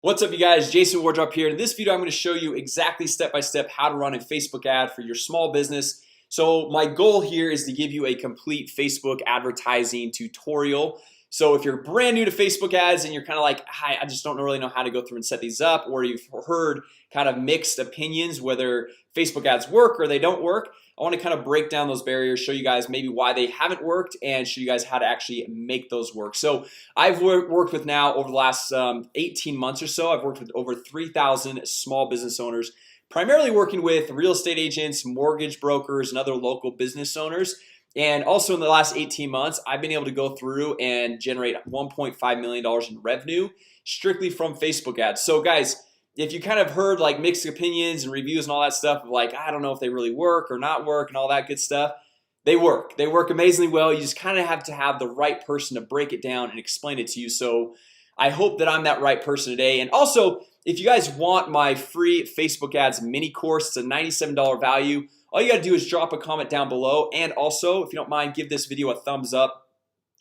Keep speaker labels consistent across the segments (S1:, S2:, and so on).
S1: What's up, you guys? Jason Wardrop here. In this video, I'm going to show you exactly step-by-step how to run a Facebook ad for your small business. So my goal here is to give you a complete Facebook advertising tutorial. So if you're brand new to Facebook ads and you're kind of like, hi, I just don't really know how to go through and set these up, or you've heard kind of mixed opinions whether Facebook ads work or they don't work, I want to kind of break down those barriers, show you guys maybe why they haven't worked, and show you guys how to actually make those work. So I've worked with now over the last 18 months or so. I've worked with over 3,000 small business owners, primarily working with real estate agents, mortgage brokers, and other local business owners. And also in the last 18 months, I've been able to go through and generate $1.5 million in revenue strictly from Facebook ads. So guys, if you kind of heard like mixed opinions and reviews and all that stuff of like, I don't know if they really work or not work and all that good stuff, they work amazingly well. You just kind of have to have the right person to break it down and explain it to you. So I hope that I'm that right person today. And also, if you guys want my free Facebook ads mini course, it's a $97 value. All you got to do is drop a comment down below. And also, if you don't mind, give this video a thumbs up.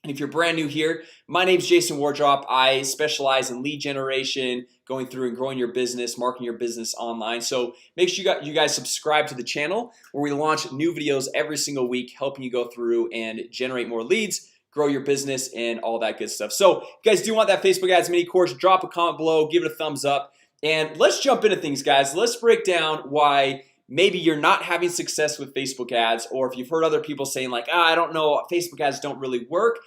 S1: And if you're brand new here, my name's Jason Wardrop. I specialize in lead generation, going through and growing your business, marketing your business online. So make sure you guys subscribe to the channel where we launch new videos every single week, helping you go through and generate more leads, grow your business, and all that good stuff. So if you guys do want that Facebook ads mini course, drop a comment below, give it a thumbs up, and let's jump into things, guys. Let's break down why maybe you're not having success with Facebook ads, or if you've heard other people saying like, I don't know, Facebook ads don't really work.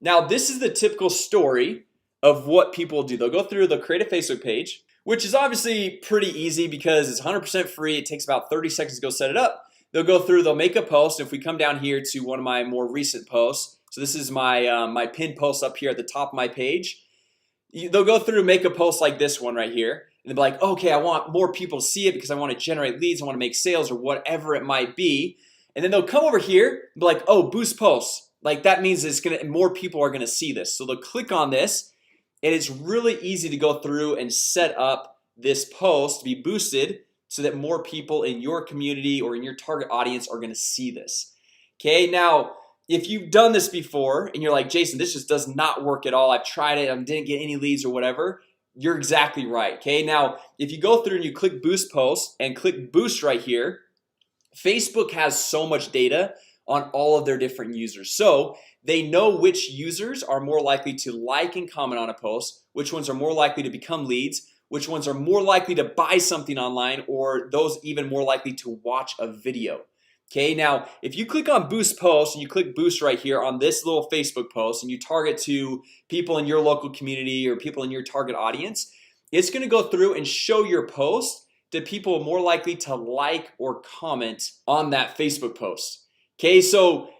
S1: Now this is the typical story of what people do. They'll go through, they'll create a Facebook page, which is obviously pretty easy because it's 100% free. It takes about 30 seconds to go set it up. They'll go through, they'll make a post. If we come down here to one of my more recent posts, so this is my my pinned post up here at the top of my page. They'll go through, make a post like this one right here, and they'll be like, okay, I want more people to see it because I want to generate leads, I want to make sales, or whatever it might be. And then they'll come over here and be like, oh, boost posts. Like that means it's gonna, more people are gonna see this. So they'll click on this, and it's really easy to go through and set up this post to be boosted so that more people in your community or in your target audience are gonna see this. Okay, now if you've done this before and you're like, Jason, this just does not work at all, I've tried it, I didn't get any leads or whatever, you're exactly right. Okay, now if you go through and you click boost post and click boost right here, Facebook has so much data on all of their different users. So they know which users are more likely to like and comment on a post, which ones are more likely to become leads, which ones are more likely to buy something online, or those even more likely to watch a video. Okay, now if you click on boost post and you click boost right here on this little Facebook post and you target to people in your local community or people in your target audience, it's gonna go through and show your post to people more likely to like or comment on that Facebook post. Okay, so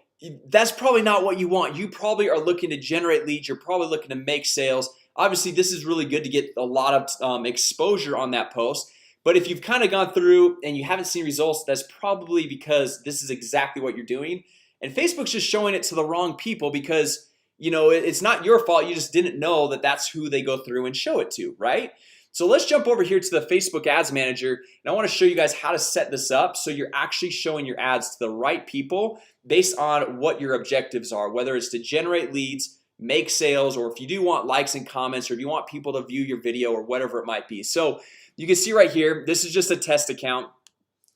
S1: that's probably not what you want. You probably are looking to generate leads. You're probably looking to make sales. Obviously, this is really good to get a lot of exposure on that post. But if you've kind of gone through and you haven't seen results, that's probably because this is exactly what you're doing. And Facebook's just showing it to the wrong people because, you know, it's not your fault. You just didn't know that that's who they go through and show it to, right? So let's jump over here to the Facebook Ads Manager, and I want to show you guys how to set this up so you're actually showing your ads to the right people based on what your objectives are, whether it's to generate leads, make sales, or if you do want likes and comments, or if you want people to view your video or whatever it might be. So you can see right here, this is just a test account.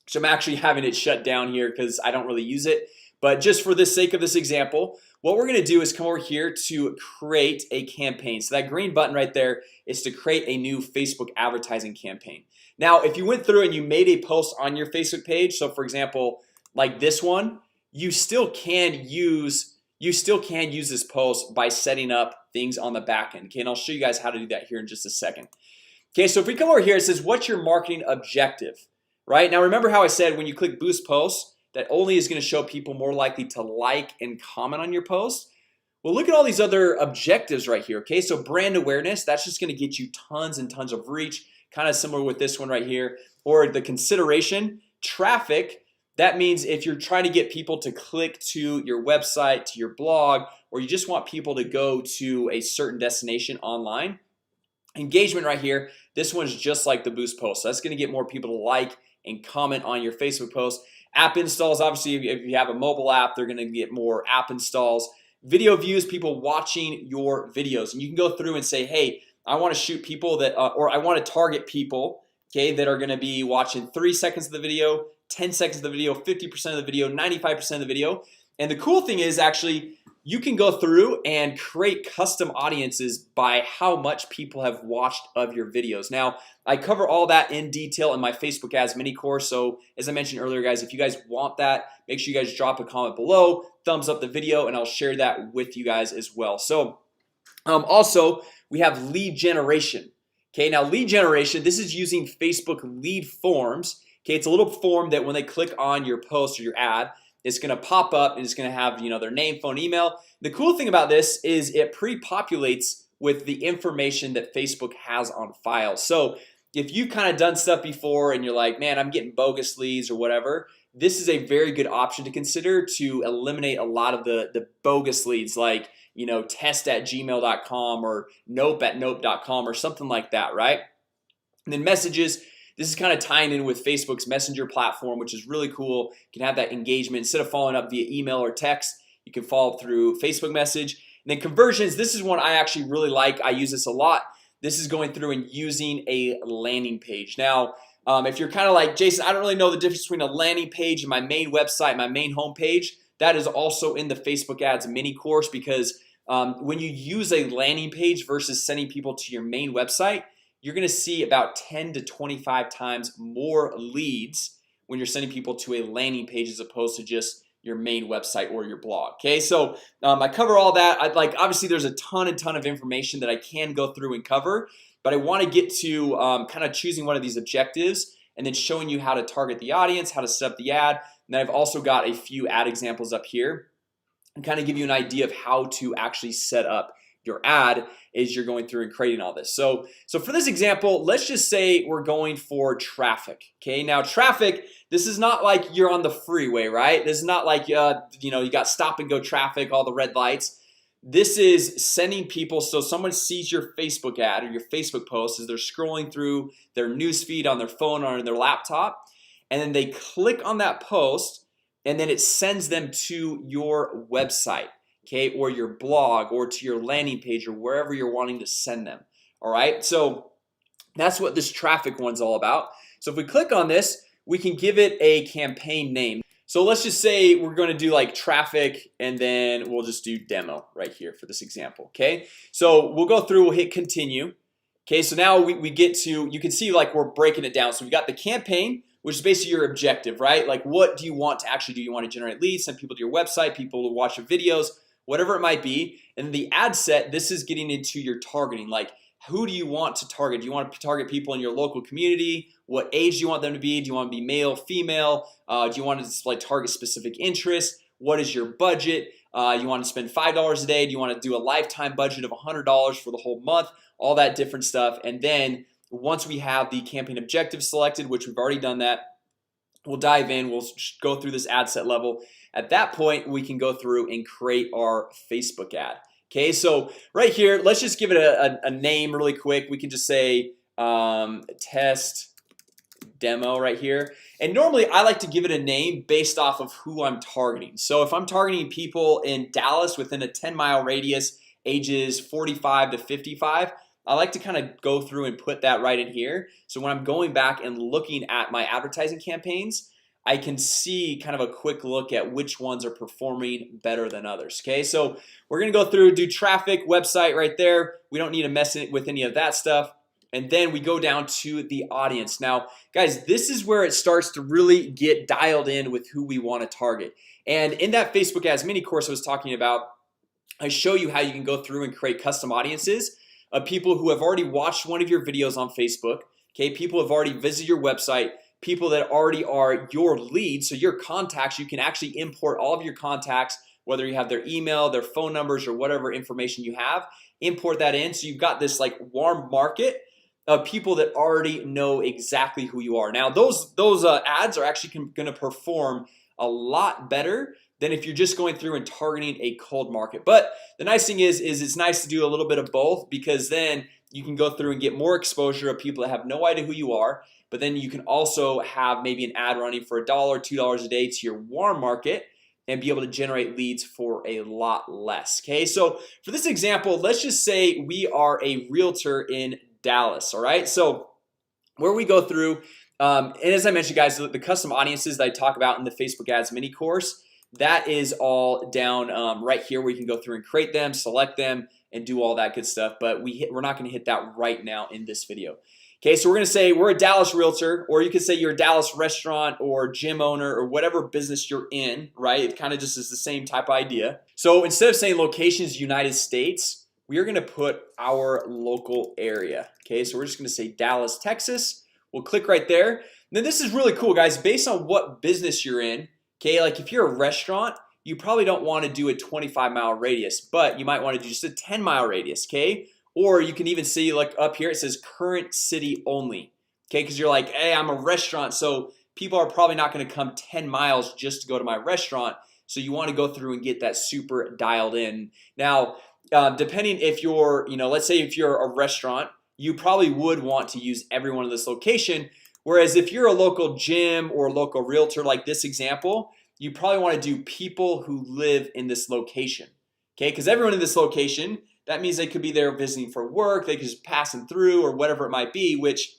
S1: So I'm actually having it shut down here because I don't really use it. But just for the sake of this example, what we're gonna do is come over here to create a campaign. So that green button right there is to create a new Facebook advertising campaign. Now if you went through and you made a post on your Facebook page, so for example like this one, you still can use this post by setting up things on the back end. Okay, and I'll show you guys how to do that here in just a second. Okay, so if we come over here, it says what's your marketing objective, right? Now remember how I said when you click boost post that only is going to show people more likely to like and comment on your post. Well, look at all these other objectives right here. Okay, so brand awareness, that's just going to get you tons and tons of reach, kind of similar with this one right here. Or the consideration, traffic, that means if you're trying to get people to click to your website, to your blog, or you just want people to go to a certain destination online. Engagement right here, this one's just like the boost post, so that's going to get more people to like and comment on your Facebook post. App installs, obviously if you have a mobile app, they're going to get more app installs. Video views, people watching your videos, and you can go through and say, hey, I want to shoot people that or I want to target people, okay, that are going to be watching 3 seconds of the video, 10 seconds of the video, 50% of the video, 95% of the video. And the cool thing is actually you can go through and create custom audiences by how much people have watched of your videos. Now I cover all that in detail in my Facebook ads mini course. So as I mentioned earlier, guys, if you guys want that, make sure you guys drop a comment below, thumbs up the video, and I'll share that with you guys as well. So also we have lead generation. Okay, now lead generation, this is using Facebook lead forms. Okay, it's a little form that when they click on your post or your ad, it's gonna pop up and it's gonna have, you know, their name, phone, email. The cool thing about this is it pre-populates with the information that Facebook has on file. So if you've kind of done stuff before and you're like, man, I'm getting bogus leads or whatever, this is a very good option to consider to eliminate a lot of the bogus leads, like, you know, test@gmail.com or nope@nope.com or something like that, right? And then messages, this is kind of tying in with Facebook's Messenger platform, which is really cool. You can have that engagement instead of following up via email or text. You can follow up through Facebook message. And then conversions, this is one I actually really like. I use this a lot. This is going through and using a landing page. Now if you're kind of like, Jason, I don't really know the difference between a landing page and my main website, my main home page. That is also in the Facebook ads mini course, because when you use a landing page versus sending people to your main website, you're gonna see about 10 to 25 times more leads when you're sending people to a landing page as opposed to just your main website or your blog. Okay, so I cover all that. I'd like, obviously there's a ton of information that I can go through and cover, but I want to get to kind of choosing one of these objectives and then showing you how to target the audience, how to set up the ad. And then I've also got a few ad examples up here and kind of give you an idea of how to actually set up your ad as you're going through and creating all this. So for this example, let's just say we're going for traffic. Okay, now traffic, this is not like you're on the freeway, right? This is not like you know, you got stop and go traffic, all the red lights. This is sending people, so someone sees your Facebook ad or your Facebook post as they're scrolling through their newsfeed on their phone or on their laptop, and then they click on that post and then it sends them to your website, okay, or your blog or to your landing page or wherever you're wanting to send them. All right, so that's what this traffic one's all about. So if we click on this, we can give it a campaign name. So let's just say we're going to do like traffic, and then we'll just do demo right here for this example. Okay, so we'll go through, we'll hit continue. Okay, so now we get to, you can see like we're breaking it down. So we've got the campaign, which is basically your objective, right? Like, what do you want to actually do? You want to generate leads, send people to your website, people to watch your videos, whatever it might be. And the ad set, this is getting into your targeting. Like, who do you want to target? Do you want to target people in your local community? What age do you want them to be? Do you want to be male, female? Do you want to like target specific interests? What is your budget? You want to spend $5 a day? Do you want to do a lifetime budget of $100 for the whole month? All that different stuff. And then once we have the campaign objective selected, which we've already done that, we'll dive in, we'll go through this ad set level. At that point, we can go through and create our Facebook ad. Okay, so right here, let's just give it a name really quick. We can just say test demo right here. And normally I like to give it a name based off of who I'm targeting. So if I'm targeting people in Dallas within a 10-mile radius, ages 45 to 55, I like to kind of go through and put that right in here. So when I'm going back and looking at my advertising campaigns, I can see kind of a quick look at which ones are performing better than others. Okay, so we're gonna go through, do traffic, website right there. We don't need to mess with any of that stuff. And then we go down to the audience. Now guys, this is where it starts to really get dialed in with who we want to target. And in that Facebook ads mini course I was talking about, I show you how you can go through and create custom audiences of people who have already watched one of your videos on Facebook. Okay, people have already visited your website, people that already are your leads, so your contacts. You can actually import all of your contacts, whether you have their email, their phone numbers, or whatever information you have, import that in. So you've got this like warm market of people that already know exactly who you are. Now those ads are actually going to perform a lot better than if you're just going through and targeting a cold market. But the nice thing is it's nice to do a little bit of both, because then you can go through and get more exposure of people that have no idea who you are. But then you can also have maybe an ad running for $1, $2 a day to your warm market and be able to generate leads for a lot less. Okay, so for this example, let's just say we are a realtor in Dallas. All right, so where we go through and as I mentioned, guys, the custom audiences that I talk about in the Facebook ads mini course, that is all down right here where you can go through and create them, select them, and do all that good stuff. But we're not going to hit that right now in this video. Okay, so we're gonna say we're a Dallas realtor, or you could say you're a Dallas restaurant or gym owner or whatever business you're in, right? It kind of just is the same type of idea. So instead of saying locations United States, we are gonna put our local area. Okay, so we're just gonna say Dallas, Texas. We'll click right there. Now this is really cool, guys, based on what business you're in. Okay, like if you're a restaurant, you probably don't want to do a 25-mile radius, but you might want to do just a 10-mile radius. Okay, or you can even see like up here it says current city only. Okay, because you're like, hey, I'm a restaurant, so people are probably not going to come 10 miles just to go to my restaurant. So you want to go through and get that super dialed in. Now depending if you're, let's say if you're a restaurant, you probably would want to use every one of this location. Whereas if you're a local gym or local realtor like this example, you probably want to do people who live in this location. Okay, because everyone in this location, that means they could be there visiting for work, they could just passing through or whatever it might be. Which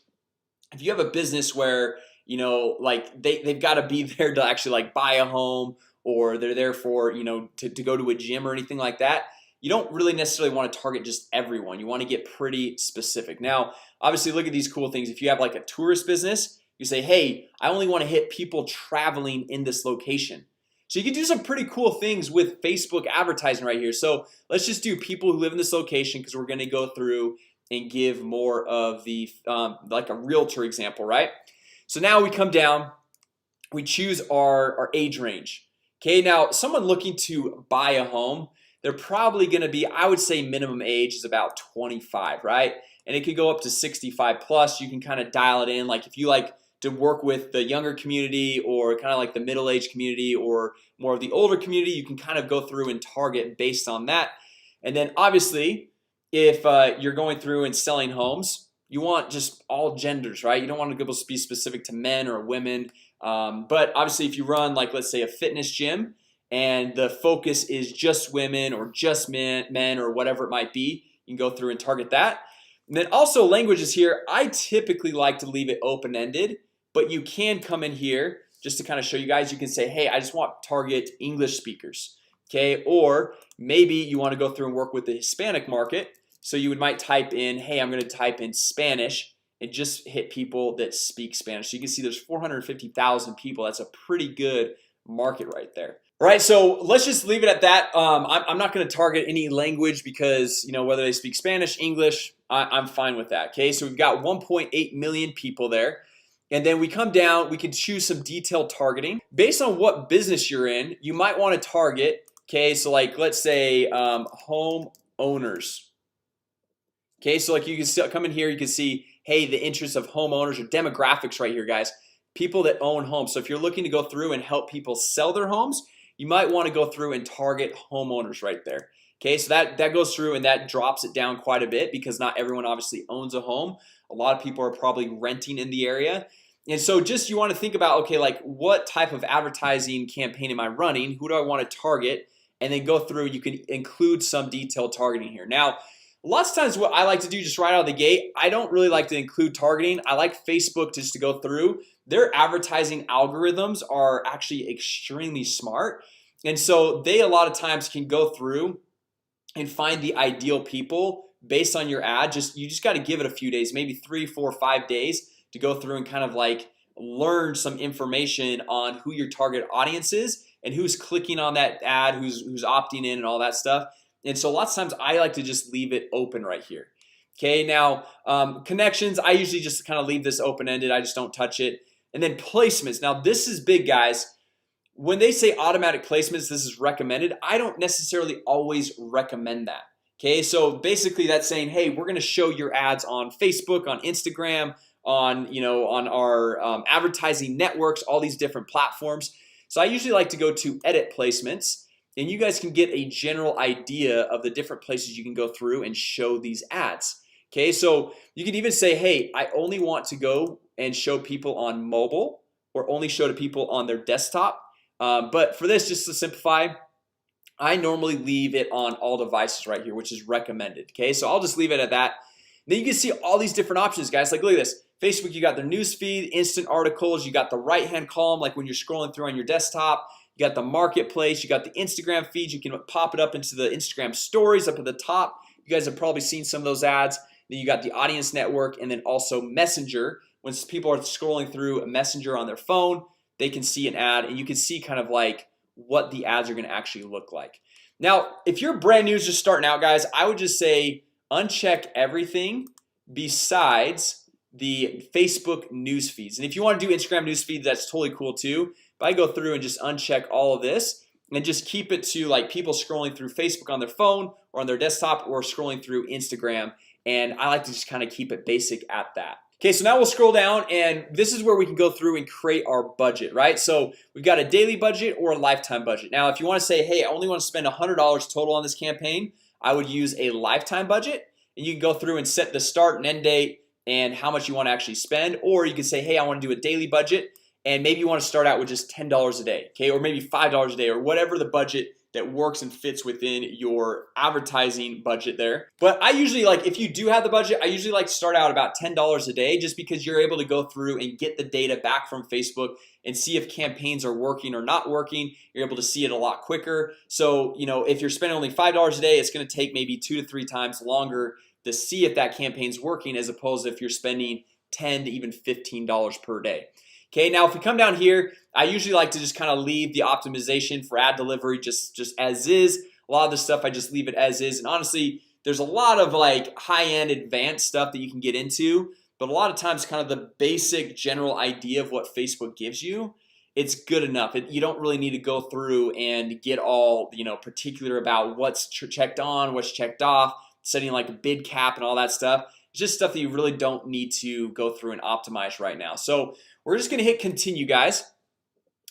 S1: if you have a business where like they've got to be there to actually like buy a home, or they're there for to go to a gym or anything like that, you don't really necessarily want to target just everyone. You want to get pretty specific. Now obviously look at these cool things. If you have like a tourist business, you say, hey, I only want to hit people traveling in this location. So you can do some pretty cool things with Facebook advertising right here. So let's just do people who live in this location, because we're going to go through and give more of the like a realtor example, right? So now we come down, we choose our age range. Okay, now someone looking to buy a home, they're probably going to be, I would say minimum age is about 25, right? And it could go up to 65 plus. You can kind of dial it in. Like if you like to work with the younger community, or kind of like the middle-aged community, or more of the older community, you can kind of go through and target based on that. And then obviously if you're going through and selling homes, you want just all genders, right? You don't want to be specific to men or women. But obviously if you run like, let's say a fitness gym, and the focus is just women or just men or whatever it might be, you can go through and target that. And then also languages here, I typically like to leave it open-ended, but you can come in here just to kind of show you guys. You can say, hey, I just want target English speakers. Okay, or maybe you want to go through and work with the Hispanic market. So you might type in, hey, I'm going to type in Spanish and just hit people that speak Spanish. So you can see there's 450,000 people. That's a pretty good market right there. All right, so let's just leave it at that. I'm not going to target any language, because whether they speak Spanish, English, I'm fine with that. Okay, so we've got 1.8 million people there. And then we come down, we can choose some detailed targeting based on what business you're in. You might want to target, okay, so like let's say home owners. Okay, so like you can come in here, you can see, hey, the interests of homeowners or demographics right here, guys. People that own homes. So if you're looking to go through and help people sell their homes, you might want to go through and target homeowners right there. Okay, so that goes through and that drops it down quite a bit, because not everyone obviously owns a home. A lot of people are probably renting in the area. And so just you want to think about, okay, like what type of advertising campaign am I running? Who do I want to target? And then go through, you can include some detailed targeting here. Now lots of times what I like to do just right out of the gate, I don't really like to include targeting. I like Facebook just to go through. Their advertising algorithms are actually extremely smart, and so they a lot of times can go through and find the ideal people based on your ad. You just got to give it a few days, maybe 3, 4, 5 days to go through and kind of like learn some information on who your target audience is and who's clicking on that ad, who's opting in and all that stuff. And so lots of times I like to just leave it open right here. Okay, now connections, I usually just kind of leave this open-ended. I just don't touch it. And then placements. Now this is big, guys. When they say automatic placements, this is recommended. I don't necessarily always recommend that. Okay, so basically that's saying, hey, we're going to show your ads on Facebook, on Instagram, on on our advertising networks, all these different platforms. So I usually like to go to edit placements, and you guys can get a general idea of the different places you can go through and show these ads. Okay, so you can even say, hey, I only want to go and show people on mobile, or only show to people on their desktop. But for this, just to simplify, I normally leave it on all devices right here, which is recommended. Okay, so I'll just leave it at that. Then you can see all these different options, guys. Like, look at this. Facebook, you got the news feed, instant articles, you got the right hand column like when you're scrolling through on your desktop, you got the marketplace, you got the Instagram feed, you can pop it up into the Instagram stories up at the top. You guys have probably seen some of those ads. Then you got the audience network, and then also Messenger. When people are scrolling through a Messenger on their phone, they can see an ad, and you can see kind of like what the ads are going to actually look like. Now, if you're brand new, just starting out, guys, I would just say uncheck everything besides the Facebook news feeds. And if you want to do Instagram news feeds, that's totally cool too. But I go through and just uncheck all of this and just keep it to like people scrolling through Facebook on their phone or on their desktop, or scrolling through Instagram. And I like to just kind of keep it basic at that. Okay, so now we'll scroll down, and this is where we can go through and create our budget, right? So we've got a daily budget or a lifetime budget. Now, if you want to say, hey, I only want to spend $100 total on this campaign, I would use a lifetime budget, and you can go through and set the start and end date and how much you want to actually spend. Or you can say, hey, I want to do a daily budget, and maybe you want to start out with just $10 a day, okay, or maybe $5 a day, or whatever the budget that works and fits within your advertising budget there. But I usually, like, if you do have the budget, I usually like to start out about $10 a day, just because you're able to go through and get the data back from Facebook and see if campaigns are working or not working. You're able to see it a lot quicker. So, you know, if you're spending only $5 a day, it's going to take maybe 2 to 3 times longer to see if that campaign's working, as opposed to if you're spending $10 to even $15 per day. Okay, now if we come down here, I usually like to just kind of leave the optimization for ad delivery just as is. A lot of the stuff I just leave it as is, and honestly, there's a lot of like high-end advanced stuff that you can get into, but a lot of times kind of the basic general idea of what Facebook gives you, it's good enough. You don't really need to go through and get all, you know, particular about what's checked on, what's checked off, setting like a bid cap and all that stuff. It's just stuff that you really don't need to go through and optimize right now. So we're just gonna hit continue, guys.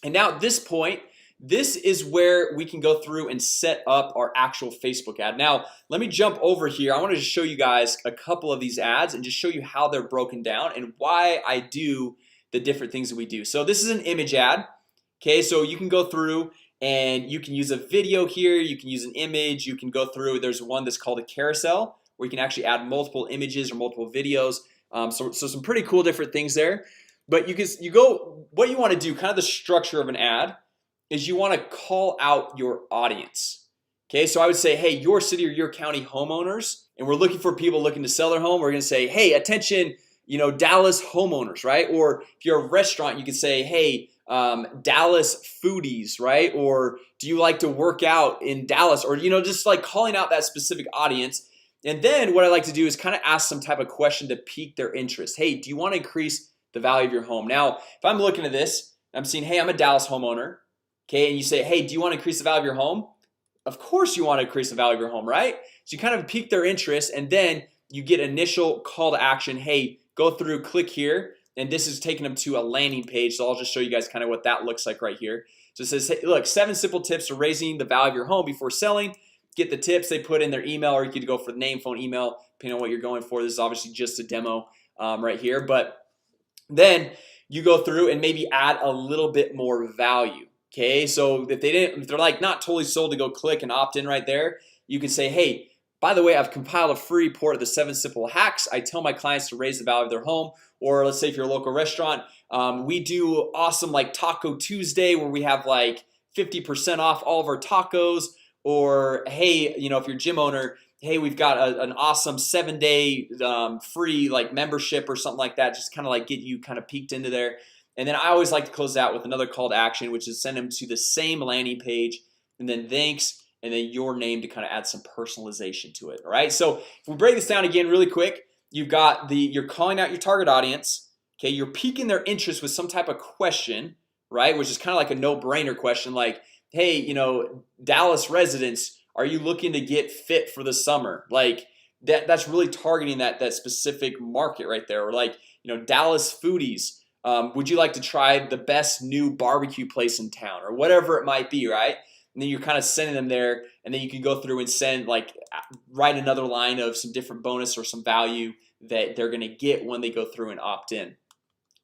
S1: And now at this point, this is where we can go through and set up our actual Facebook ad. Now let me jump over here. I want to just show you guys a couple of these ads and just show you how they're broken down and why I do the different things that we do. So this is an image ad. Okay, so you can go through and you can use a video here, you can use an image, you can go through. There's one that's called a carousel, where you can actually add multiple images or multiple videos. So some pretty cool different things there. But what you want to do, kind of the structure of an ad, is you want to call out your audience. Okay, so I would say, hey, your city or your county homeowners, and we're looking for people looking to sell their home. We're gonna say, hey, attention, you know, Dallas homeowners, right? Or if you're a restaurant, you could say, hey, Dallas foodies, right? Or do you like to work out in Dallas? Or, you know, just like calling out that specific audience. And then what I like to do is kind of ask some type of question to pique their interest. Hey, do you want to increase the value of your home? Now, if I'm looking at this, I'm seeing, hey, I'm a Dallas homeowner. Okay, and you say, hey, do you want to increase the value of your home? Of course you want to increase the value of your home, right? So you kind of pique their interest, and then you get initial call to action. Hey, go through, click here, and this is taking them to a landing page. So I'll just show you guys kind of what that looks like right here. So it says, hey, look, 7 simple tips for raising the value of your home before selling. Get the tips. They put in their email, or you could go for the name, phone, email, depending on what you're going for. This is obviously just a demo right here, but then you go through and maybe add a little bit more value. Okay, so if they're like not totally sold to go click and opt in right there, you can say, hey, by the way, I've compiled a free report of the 7 simple hacks I tell my clients to raise the value of their home. Or let's say if you're a local restaurant, we do awesome like Taco Tuesday, where we have like 50% off all of our tacos. Or hey, you know, if you're a gym owner, hey, we've got an awesome 7-day free like membership or something like that. Just kind of like get you kind of peeked into there. And then I always like to close out with another call to action, which is send them to the same landing page, and then thanks, and then your name to kind of add some personalization to it. All right, so if we break this down again really quick, you've got you're calling out your target audience. Okay, you're piquing their interest with some type of question, right? Which is kind of like a no-brainer question, like, hey, you know, Dallas residents, are you looking to get fit for the summer? Like that's really targeting that specific market right there. Or like, you know, Dallas foodies, would you like to try the best new barbecue place in town, or whatever it might be, right? And then you're kind of sending them there, and then you can go through and send like write another line of some different bonus or some value that they're gonna get when they go through and opt in.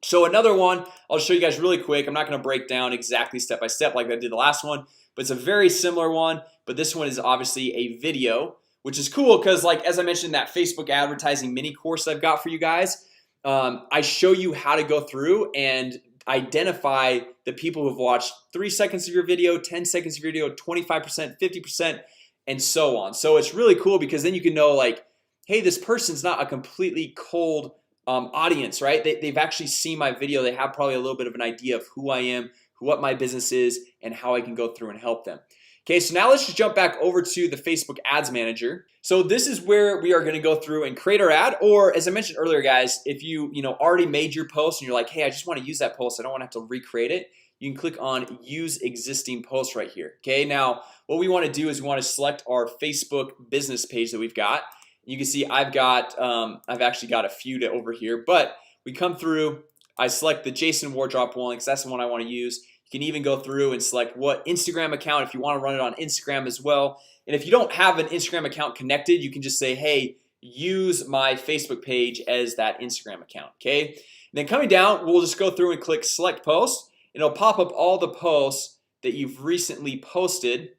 S1: So another one I'll show you guys really quick. I'm not going to break down exactly step by step like I did the last one, but it's a very similar one. But this one is obviously a video, which is cool because, like, as I mentioned, that Facebook advertising mini course I've got for you guys, I show you how to go through and identify the people who've watched 3 seconds of your video, 10 seconds of your video, 25%, 50%, and so on. So it's really cool because then you can know, like, hey, this person's not a completely cold audience, right? They've actually seen my video. They have probably a little bit of an idea of who I am, what my business is, and how I can go through and help them. Okay, so now let's just jump back over to the Facebook Ads Manager. So this is where we are going to go through and create our ad. Or as I mentioned earlier, guys, if you already made your post and you're like, hey, I just want to use that post, I don't want to have to recreate it, you can click on use existing post right here. Okay, now what we want to do is we want to select our Facebook business page that we've got. You can see I've actually got a few over here, but we come through, I select the Jason Wardrop one because that's the one I want to use. You can even go through and select what Instagram account if you want to run it on Instagram as well. And if you don't have an Instagram account connected, you can just say, hey, use my Facebook page as that Instagram account. Okay, and then coming down, we'll just go through and click select post, and it'll pop up all the posts that you've recently posted.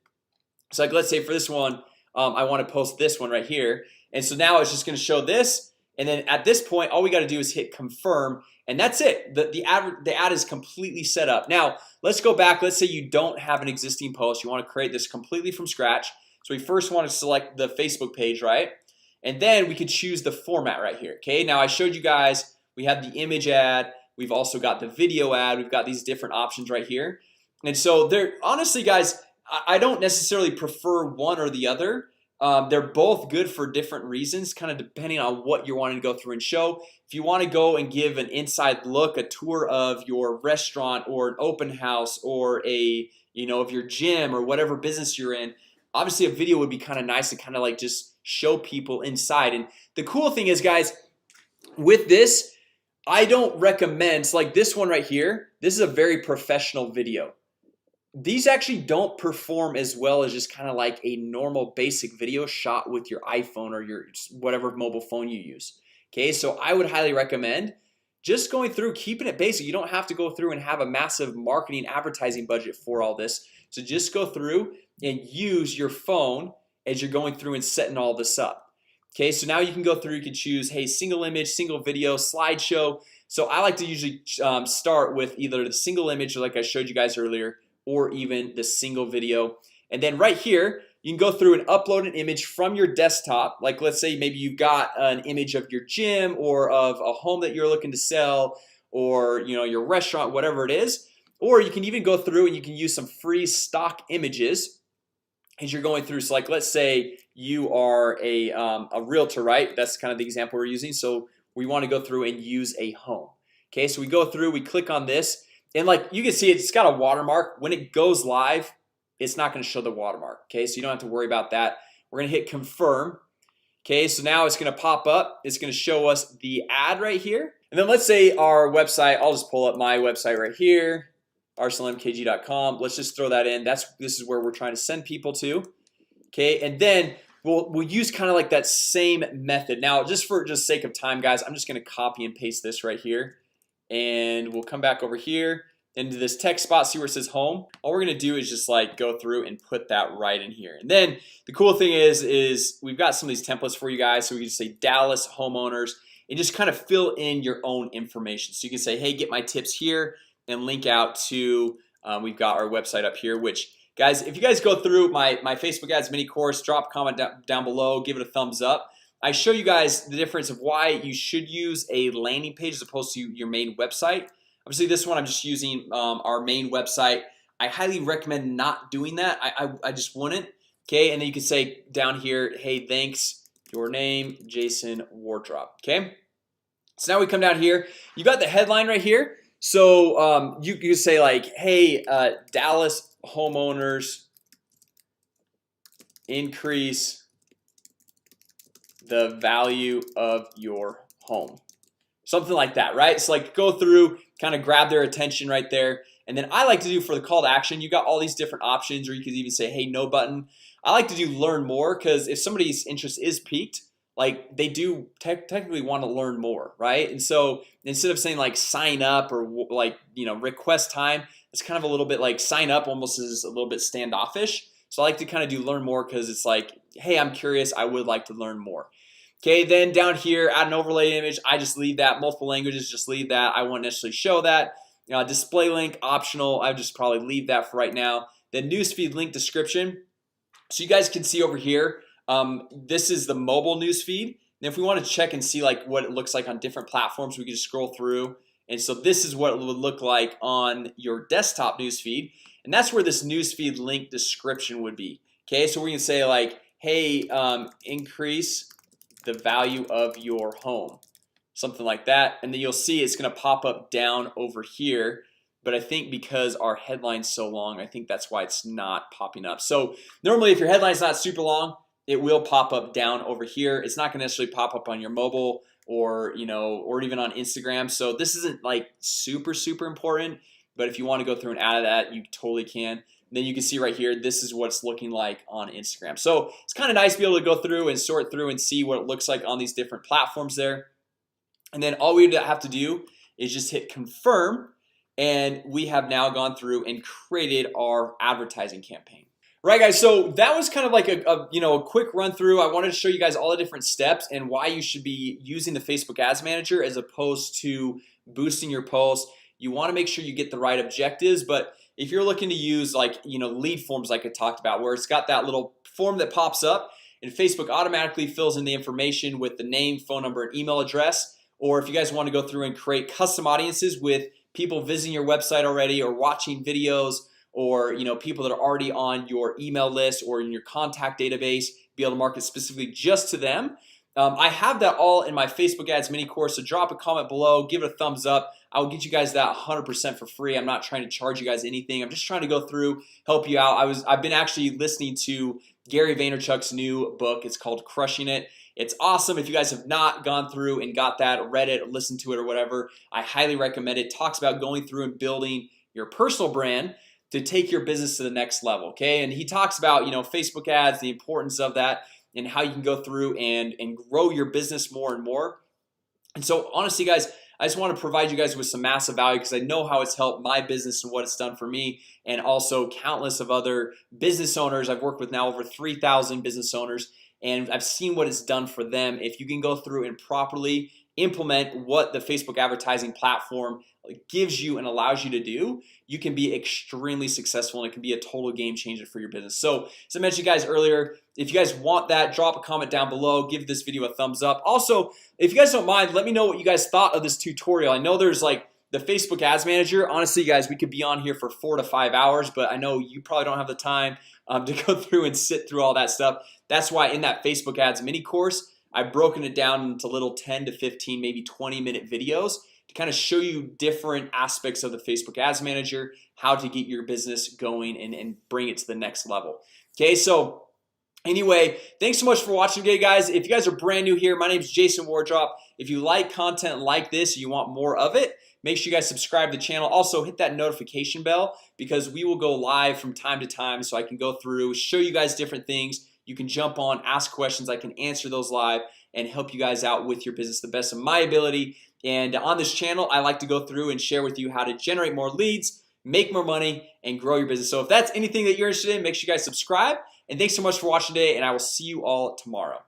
S1: So like, let's say for this one, I want to post this one right here. And so now it's just going to show this. And then at this point, all we got to do is hit confirm, and that's it. The ad is completely set up. Now let's go back. Let's say you don't have an existing post. You want to create this completely from scratch. So we first want to select the Facebook page, right? And then we could choose the format right here. Okay, now I showed you guys we have the image ad. We've also got the video ad. We've got these different options right here. And so they're honestly, guys, I don't necessarily prefer one or the other. They're both good for different reasons, kind of depending on what you're wanting to go through and show. If you want to go and give an inside look, a tour of your restaurant or an open house or of your gym or whatever business you're in, obviously a video would be kind of nice to kind of like just show people inside. And the cool thing is, guys, with this, I don't recommend, so like this one right here, this is a very professional video. These actually don't perform as well as just kind of like a normal basic video shot with your iPhone or your whatever mobile phone you use. Okay, so I would highly recommend just going through, keeping it basic. You don't have to go through and have a massive marketing advertising budget for all this. So just go through and use your phone as you're going through and setting all this up. Okay, so now you can go through, you can choose, hey, single image, single video, slideshow. So I like to usually start with either the single image, like I showed you guys earlier, or even the single video. And then right here you can go through and upload an image from your desktop. Like let's say maybe you've got an image of your gym or of a home that you're looking to sell, or your restaurant, whatever it is. Or you can even go through and you can use some free stock images as you're going through. So like let's say you are a realtor, right? That's kind of the example we're using. So we want to go through and use a home. Okay, so we go through, we click on this, and like you can see, it's got a watermark. When it goes live, it's not going to show the watermark. Okay, so you don't have to worry about that. We're going to hit confirm. Okay, so now it's going to pop up. It's going to show us the ad right here. And then let's say our website, I'll just pull up my website right here, arsenalmkg.com. Let's just throw that in. This is where we're trying to send people to. Okay, and then we'll use kind of like that same method. Now just for sake of time, guys, I'm just going to copy and paste this right here. And we'll come back over here into this text spot, see where it says home. All we're gonna do is just like go through and put that right in here. And then the cool thing is we've got some of these templates for you guys. So we can just say Dallas homeowners and just kind of fill in your own information. So you can say, hey, get my tips here, and link out to we've got our website up here. Which, guys, if you guys go through my Facebook ads mini course, drop a comment down below, give it a thumbs up. I show you guys the difference of why you should use a landing page as opposed to your main website. Obviously this one I'm just using our main website. I highly recommend not doing that. I just wouldn't. Okay, and then you can say down here, hey, thanks, your name, Jason Wardrop. Okay, so now we come down here. You got the headline right here. So you can say like, hey, Dallas homeowners increase the value of your home, something like that, right? So like go through, kind of grab their attention right there. And then I like to do for the call to action, you got all these different options, or you could even say, hey, no button. I like to do learn more, because if somebody's interest is piqued, like they do technically want to learn more, right? And so instead of saying like sign up or like, you know, request time, it's kind of a little bit like sign up almost is a little bit standoffish. So I like to kind of do learn more because it's like, hey, I'm curious, I would like to learn more. Okay, then down here add an overlay image. I just leave that. Multiple languages, just leave that. I won't necessarily show that. Display link optional. I just probably leave that for right now. Then newsfeed link description. So you guys can see over here, this is the mobile newsfeed. And if we want to check and see like what it looks like on different platforms, we can just scroll through. And so this is what it would look like on your desktop newsfeed, and that's where this newsfeed link description would be. Okay, so we can say like, hey, increase the value of your home, something like that. And then you'll see it's gonna pop up down over here. But I think because our headline's so long, I think that's why it's not popping up. So normally if your headline's not super long, it will pop up down over here. It's not gonna necessarily pop up on your mobile or, you know, or even on Instagram. So this isn't like super important, but if you want to go through and add that, you totally can. And then you can see right here, this is what it's looking like on Instagram. So it's kind of nice to be able to go through and sort through and see what it looks like on these different platforms there. And then all we have to do is just hit confirm, and we have now gone through and created our advertising campaign. Right, guys, so that was kind of like a quick run through. I wanted to show you guys all the different steps and why you should be using the Facebook Ads Manager as opposed to boosting your posts. You want to make sure you get the right objectives, but if you're looking to use like, you know, lead forms like I talked about, where it's got that little form that pops up and Facebook automatically fills in the information with the name, phone number, and email address. Or if you guys want to go through and create custom audiences with people visiting your website already or watching videos, or you know, people that are already on your email list or in your contact database, be able to market specifically just to them. I have that all in my Facebook ads mini course, so drop a comment below, give it a thumbs up. I will get you guys that 100% for free. I'm not trying to charge you guys anything. I'm just trying to go through, help you out. I've been actually listening to Gary Vaynerchuk's new book. It's called Crushing It. It's awesome. If you guys have not gone through and got that, read it, or listened to it or whatever, I highly recommend it. It talks about going through and building your personal brand to take your business to the next level. Okay, and he talks about, you know, Facebook ads, the importance of that, and how you can go through and grow your business more and more. And so honestly, guys, I just want to provide you guys with some massive value because I know how it's helped my business and what it's done for me, and also countless of other business owners. I've worked with now over 3,000 business owners, and I've seen what it's done for them. If you can go through and properly implement what the Facebook advertising platform gives you and allows you to do, you can be extremely successful, and it can be a total game changer for your business. So as I mentioned guys earlier, if you guys want that, drop a comment down below, give this video a thumbs up. Also, if you guys don't mind, let me know what you guys thought of this tutorial. I know there's like the Facebook Ads Manager. Honestly guys, we could be on here for 4 to 5 hours, but I know you probably don't have the time to go through and sit through all that stuff. That's why in that Facebook ads mini course, I've broken it down into little 10 to 15, maybe 20-minute videos to kind of show you different aspects of the Facebook Ads Manager, how to get your business going and bring it to the next level. Okay, so anyway, thanks so much for watching today, guys. If you guys are brand new here, my name is Jason Wardrop. If you like content like this, you want more of it, make sure you guys subscribe to the channel. Also hit that notification bell because we will go live from time to time, so I can go through, show you guys different things. You can jump on, ask questions. I can answer those live and help you guys out with your business the best of my ability. And on this channel, I like to go through and share with you how to generate more leads, make more money, and grow your business. So if that's anything that you're interested in, make sure you guys subscribe. And thanks so much for watching today, and I will see you all tomorrow.